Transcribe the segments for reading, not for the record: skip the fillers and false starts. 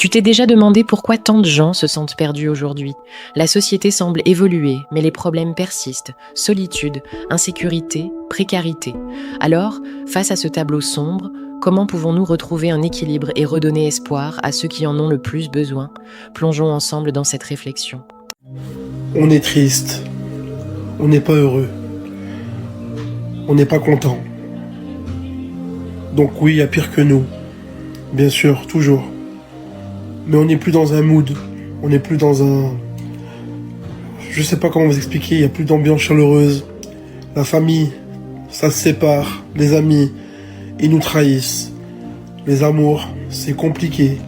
Tu t'es déjà demandé pourquoi tant de gens se sentent perdus aujourd'hui? La société semble évoluer, mais les problèmes persistent. Solitude, insécurité, précarité. Alors, face à ce tableau sombre, comment pouvons-nous retrouver un équilibre et redonner espoir à ceux qui en ont le plus besoin? Plongeons ensemble dans cette réflexion. On est triste, on n'est pas heureux, on n'est pas content. Donc oui, il y a pire que nous, bien sûr, toujours. Mais on n'est plus dans un mood, on n'est plus dans un... Je sais pas comment vous expliquer, il n'y a plus d'ambiance chaleureuse. La famille, ça se sépare, les amis, ils nous trahissent. Les amours, c'est compliqué.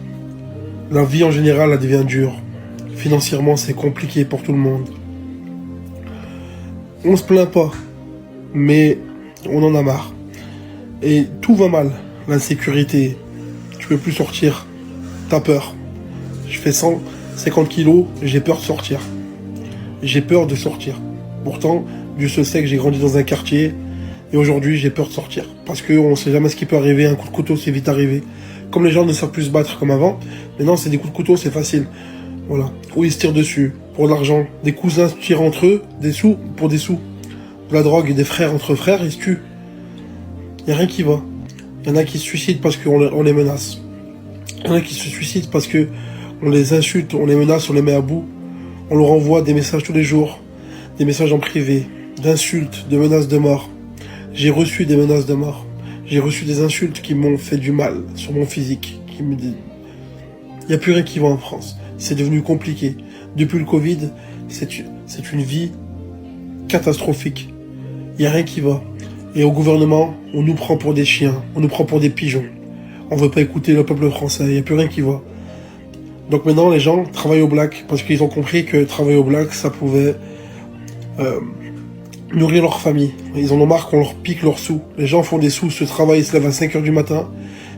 La vie en général, elle devient dure. Financièrement, c'est compliqué pour tout le monde. On se plaint pas, mais on en a marre. Et tout va mal. L'insécurité, tu peux plus sortir, t'as peur. Je fais 150 kilos, j'ai peur de sortir. J'ai peur de sortir. Pourtant, Dieu se sait que j'ai grandi dans un quartier, et aujourd'hui j'ai peur de sortir. Parce qu'on sait jamais ce qui peut arriver, un coup de couteau c'est vite arrivé. Comme les gens ne savent plus se battre comme avant, maintenant c'est des coups de couteau, c'est facile. Voilà. Ou ils se tirent dessus, pour de l'argent. Des cousins se tirent entre eux, des sous, pour des sous. De la drogue et des frères entre frères, ils se tuent. Y a rien qui va. Y en a qui se suicident parce qu'on les menace. Y en a qui se suicident parce que on les insulte, on les menace, on les met à bout. On leur envoie des messages tous les jours. Des messages en privé, d'insultes, de menaces de mort. J'ai reçu des menaces de mort. J'ai reçu des insultes qui m'ont fait du mal sur mon physique. Qui me dit... Y a plus rien qui va en France. C'est devenu compliqué. Depuis le Covid, c'est une vie catastrophique. Y a rien qui va. Et au gouvernement, on nous prend pour des chiens, on nous prend pour des pigeons. On veut pas écouter le peuple français, y a plus rien qui va. Donc maintenant, les gens travaillent au black, parce qu'ils ont compris que travailler au black, ça pouvait nourrir leur famille. Ils en ont marre qu'on leur pique leurs sous. Les gens font des sous, se travaillent, ils se lèvent à 5h du matin,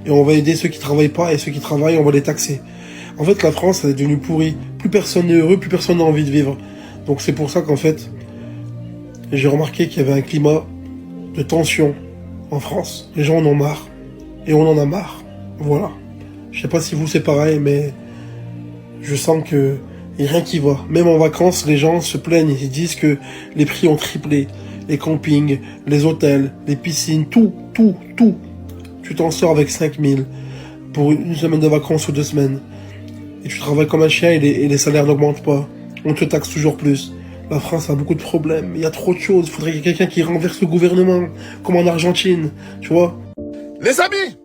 et on va aider ceux qui travaillent pas, et ceux qui travaillent, on va les taxer. En fait, la France, elle est devenue pourrie. Plus personne n'est heureux, plus personne n'a envie de vivre. Donc c'est pour ça qu'en fait, j'ai remarqué qu'il y avait un climat de tension en France. Les gens en ont marre. Et on en a marre. Voilà. Je sais pas si vous c'est pareil, mais je sens que y a rien qui va. Même en vacances, les gens se plaignent. Ils disent que les prix ont triplé. Les campings, les hôtels, les piscines, tout. Tu t'en sors avec 5000 pour une semaine de vacances ou 2 semaines. Et tu travailles comme un chien et les salaires n'augmentent pas. On te taxe toujours plus. La France a beaucoup de problèmes. Il y a trop de choses. Il faudrait qu'il y ait quelqu'un qui renverse le gouvernement. Comme en Argentine. Tu vois? Les amis,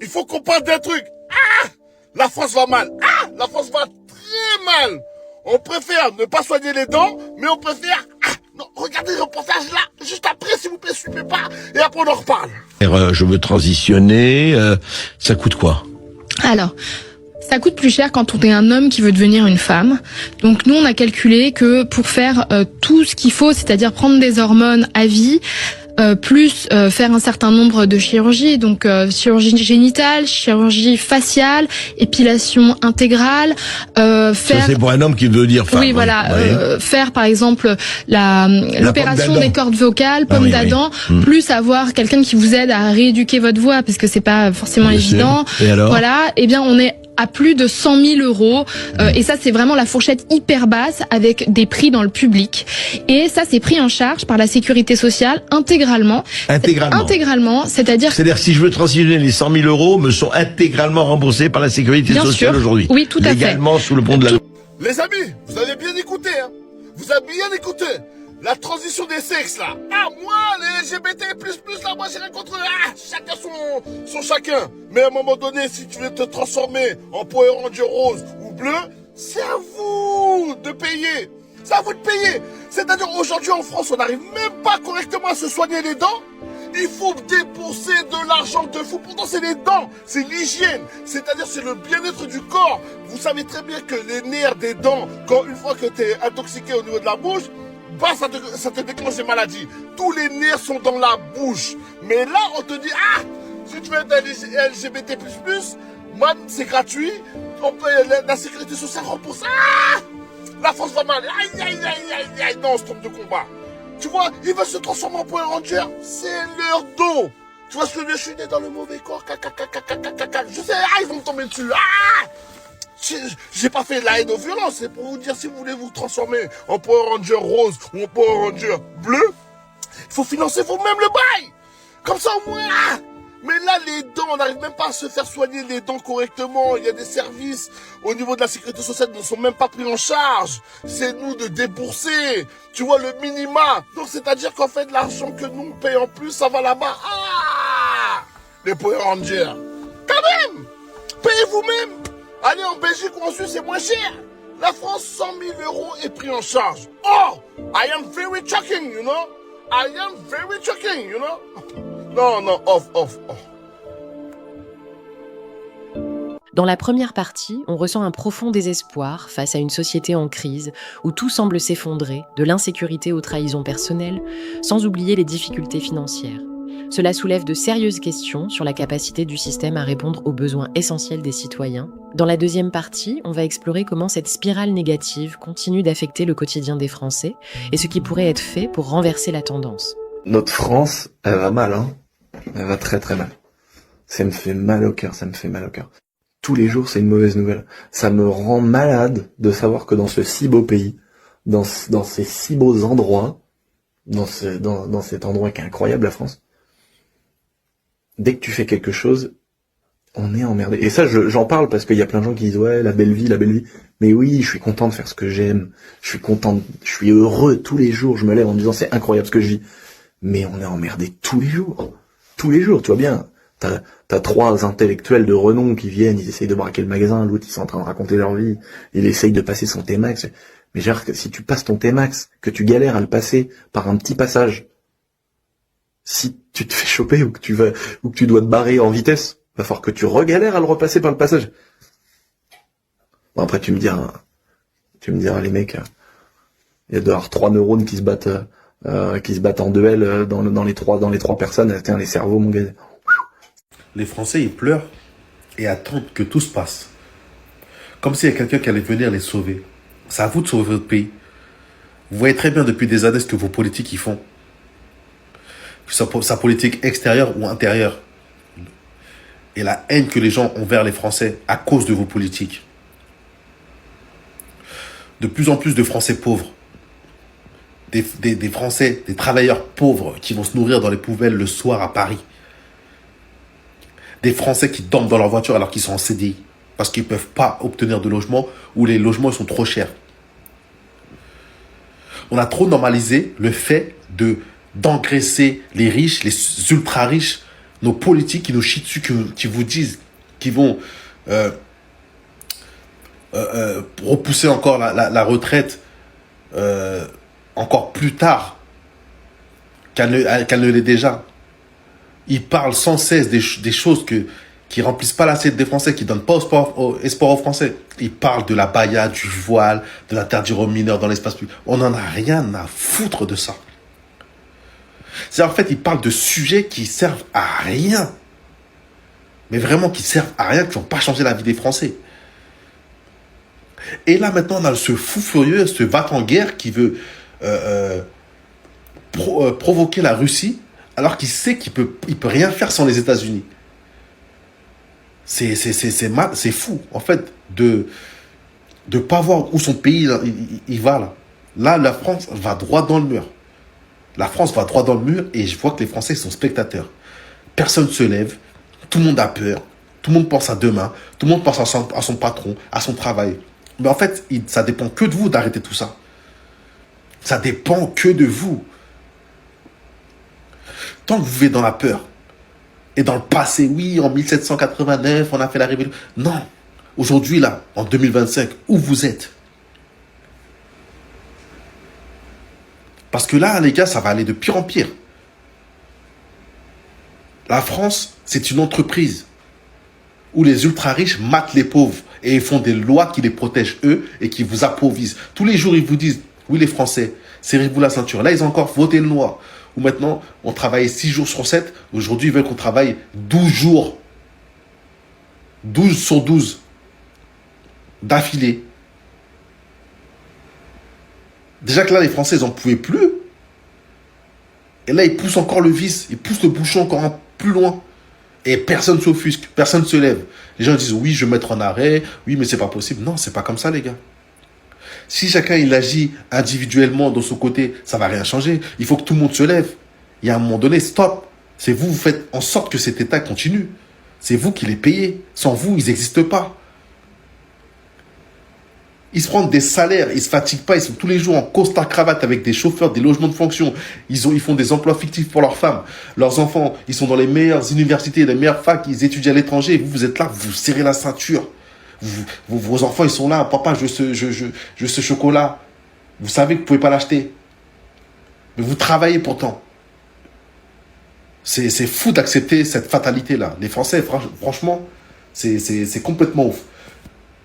il faut qu'on parle d'un truc. Ah! La France va mal. Ah! La France va très mal. On préfère ne pas soigner les dents, mais on préfère... Ah! Non, regardez le reportage là, juste après, s'il vous plaît, suivez pas, et après on en reparle. Je veux transitionner, ça coûte quoi? Alors, ça coûte plus cher quand on est un homme qui veut devenir une femme. Donc nous, on a calculé que pour faire tout ce qu'il faut, c'est-à-dire prendre des hormones à vie, plus faire un certain nombre de chirurgies, donc chirurgie génitale, chirurgie faciale, épilation intégrale, faire... Ça c'est pour un homme qui veut dire femme. Oui, voilà, Oui. faire par exemple l'opération des cordes vocales, pomme d'Adam, plus avoir quelqu'un qui vous aide à rééduquer votre voix, parce que c'est pas forcément évident. Et alors? Voilà, eh bien on est à plus de 100 000 euros. Et ça, c'est vraiment la fourchette hyper basse avec des prix dans le public. Et ça, c'est pris en charge par la sécurité sociale intégralement. Intégralement, c'est-à-dire... C'est-à-dire, si je veux transitionner, les 100 000 euros me sont intégralement remboursés par la sécurité sociale aujourd'hui. Oui, tout à fait. Légalement, sous le pont de la loi. Les amis, vous avez bien écouté, hein. Vous avez bien écouté. La transition des sexes, là. Ah, moi, les LGBT++, là, moi, j'ai rien contre... Ah, chacun son chacun. Mais à un moment donné, si tu veux te transformer en Power Ranger rose ou bleu, c'est à vous de payer. C'est à vous de payer. C'est-à-dire, aujourd'hui, en France, on n'arrive même pas correctement à se soigner les dents. Il faut débourser de l'argent de fou. Pourtant, c'est les dents, c'est l'hygiène. C'est-à-dire, c'est le bien-être du corps. Vous savez très bien que les nerfs des dents, quand une fois que tu es intoxiqué au niveau de la bouche, bah, ça te déclenche des maladies. Tous les nerfs sont dans la bouche. Mais là, on te dit, ah, si tu veux être LGBT++, man, c'est gratuit. On peut, la sécurité sociale rembourse. Ah, la France va mal. Aïe, aïe, aïe, aïe, aïe. Non, on se trompe de combat. Tu vois, ils veulent se transformer en Power Ranger. C'est leur dos. Tu vois ce que je suis né dans le mauvais corps. Je sais, ah, ils vont me tomber dessus. Ah, j'ai pas fait de la haine aux violences. C'est pour vous dire, si vous voulez vous transformer en Power Ranger rose ou en Power Ranger bleu, il faut financer vous-même le bail. Comme ça au moins. Mais là, les dents, on n'arrive même pas à se faire soigner les dents correctement. Il y a des services au niveau de la sécurité sociale qui ne sont même pas pris en charge. C'est nous de débourser, tu vois, le minima. Donc, c'est-à-dire qu'en fait, l'argent que nous on paye en plus, ça va là-bas. Ah, les Power Rangers. Quand même, payez vous-même. Allez en Belgique ou en Suisse, c'est moins cher. La France, 100 000 € est pris en charge. Oh, I am very shocking, you know. I am very shocking, you know. Non, off. Dans la première partie, on ressent un profond désespoir face à une société en crise où tout semble s'effondrer, de l'insécurité aux trahisons personnelles, sans oublier les difficultés financières. Cela soulève de sérieuses questions sur la capacité du système à répondre aux besoins essentiels des citoyens. Dans la deuxième partie, on va explorer comment cette spirale négative continue d'affecter le quotidien des Français et ce qui pourrait être fait pour renverser la tendance. Notre France, elle va mal, hein. Elle va très très mal. Ça me fait mal au cœur, Tous les jours, c'est une mauvaise nouvelle. Ça me rend malade de savoir que dans ce si beau pays, dans ces si beaux endroits, dans cet endroit qui est incroyable, la France, dès que tu fais quelque chose, on est emmerdé. Et ça, j'en parle parce qu'il y a plein de gens qui disent ouais, la belle vie. Mais oui, je suis content de faire ce que j'aime. Je suis heureux tous les jours. Je me lève en me disant c'est incroyable ce que je vis. Mais on est emmerdé tous les jours. Tous les jours, tu vois bien. T'as 3 intellectuels de renom qui viennent, ils essayent de braquer le magasin, l'autre ils sont en train de raconter leur vie, il essaye de passer son T-Max. Mais genre, si tu passes ton T-Max, que tu galères à le passer par un petit passage, si tu te fais choper ou que tu dois te barrer en vitesse, va falloir que tu regalères à le repasser par le passage. Bon, après tu me diras les mecs, il y a dehors 3 neurones qui se battent en duel dans les trois personnes. Tiens, les cerveaux, mon gars. Les Français, ils pleurent et attendent que tout se passe. Comme s'il y a quelqu'un qui allait venir les sauver. C'est à vous de sauver votre pays. Vous voyez très bien depuis des années ce que vos politiques y font. Sa politique extérieure ou intérieure. Et la haine que les gens ont envers les Français à cause de vos politiques. De plus en plus de Français pauvres. Des Français, des travailleurs pauvres qui vont se nourrir dans les poubelles le soir à Paris. Des Français qui dorment dans leur voiture alors qu'ils sont en CDI. Parce qu'ils ne peuvent pas obtenir de logement ou les logements sont trop chers. On a trop normalisé le fait d'engraisser les riches, les ultra riches, nos politiques qui nous chient dessus, qui vous disent qu'ils vont repousser encore la retraite encore plus tard qu'elle ne l'est déjà. Ils parlent sans cesse des choses qui remplissent pas l'assiette des Français, qui donnent pas espoir aux Français. Ils parlent de la baya, du voile, de l'interdire aux mineurs dans l'espace public. On n'en a rien à foutre de ça. C'est en fait, ils parlent de sujets qui servent à rien. Mais vraiment qui servent à rien, qui n'ont pas changé la vie des Français. Et là, maintenant, on a ce fou furieux, ce va-t-en-guerre qui veut provoquer la Russie, alors qu'il sait qu'il peut rien faire sans les États-Unis. C'est fou, en fait, de pas voir où son pays il va là. Là, la France va droit dans le mur. La France va droit dans le mur et je vois que les Français sont spectateurs. Personne ne se lève, tout le monde a peur, tout le monde pense à demain, tout le monde pense à son patron, à son travail. Mais en fait, ça dépend que de vous d'arrêter tout ça. Ça dépend que de vous. Tant que vous vivez dans la peur et dans le passé, oui, en 1789, on a fait la révolution. Non, aujourd'hui, là, en 2025, où vous êtes? Parce que là, les gars, ça va aller de pire en pire. La France, c'est une entreprise où les ultra-riches matent les pauvres et ils font des lois qui les protègent eux et qui vous appauvrissent. Tous les jours, ils vous disent, oui, les Français, serrez-vous la ceinture. Là, ils ont encore voté une loi où maintenant, on travaille 6 jours sur 7. Aujourd'hui, ils veulent qu'on travaille 12 jours. 12 sur 12. D'affilée. Déjà que là, les Français, ils n'en pouvaient plus. Et là, ils poussent encore le vice. Ils poussent le bouchon encore plus loin. Et personne s'offusque, personne se lève. Les gens disent oui, je vais mettre en arrêt, oui, mais c'est pas possible. Non, c'est pas comme ça, les gars. Si chacun il agit individuellement de son côté, ça va rien changer. Il faut que tout le monde se lève. Il y a un moment donné, stop. C'est vous, vous faites en sorte que cet État continue. C'est vous qui les payez. Sans vous, ils n'existent pas. Ils se prennent des salaires, ils se fatiguent pas, ils sont tous les jours en costard-cravate avec des chauffeurs, des logements de fonction. Ils font des emplois fictifs pour leurs femmes. Leurs enfants, ils sont dans les meilleures universités, les meilleures facs, ils étudient à l'étranger. Vous êtes là, vous serrez la ceinture. Vos enfants, ils sont là. Papa, je veux ce chocolat. Vous savez que vous pouvez pas l'acheter. Mais vous travaillez pourtant. C'est fou d'accepter cette fatalité-là. Les Français, franchement, c'est complètement ouf.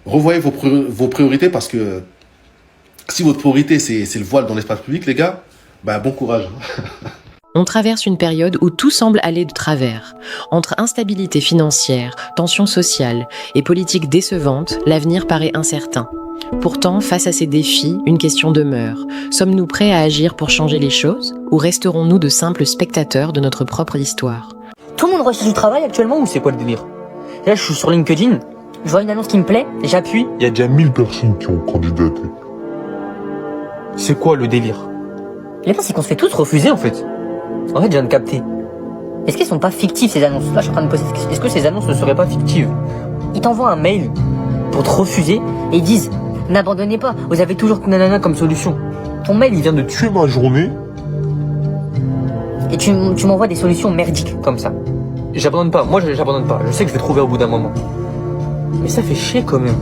Revoyez vos priorités parce que si votre priorité, c'est le voile dans l'espace public, les gars, bah, bon courage. On traverse une période où tout semble aller de travers. Entre instabilité financière, tensions sociales et politiques décevantes, l'avenir paraît incertain. Pourtant, face à ces défis, une question demeure. Sommes-nous prêts à agir pour changer les choses ou resterons-nous de simples spectateurs de notre propre histoire ? Tout le monde recherche du travail actuellement ou c'est quoi le délire? Là, je suis sur LinkedIn, je vois une annonce qui me plaît, j'appuie. Il y a déjà 1000 personnes qui ont candidaté. C'est quoi le délire? Les gars, c'est qu'on se fait tous refuser en fait. En fait, je viens de capter. Est-ce qu'elles sont pas fictives ces annonces? Là, je suis en train de me poser. Est-ce que ces annonces ne seraient pas fictives? Ils t'envoient un mail pour te refuser et ils disent n'abandonnez pas, vous avez toujours nanana comme solution. Ton mail, il vient de tuer ma journée. Et tu m'envoies des solutions merdiques comme ça. J'abandonne pas, moi j'abandonne pas. Je sais que je vais trouver au bout d'un moment. Mais ça fait chier quand même.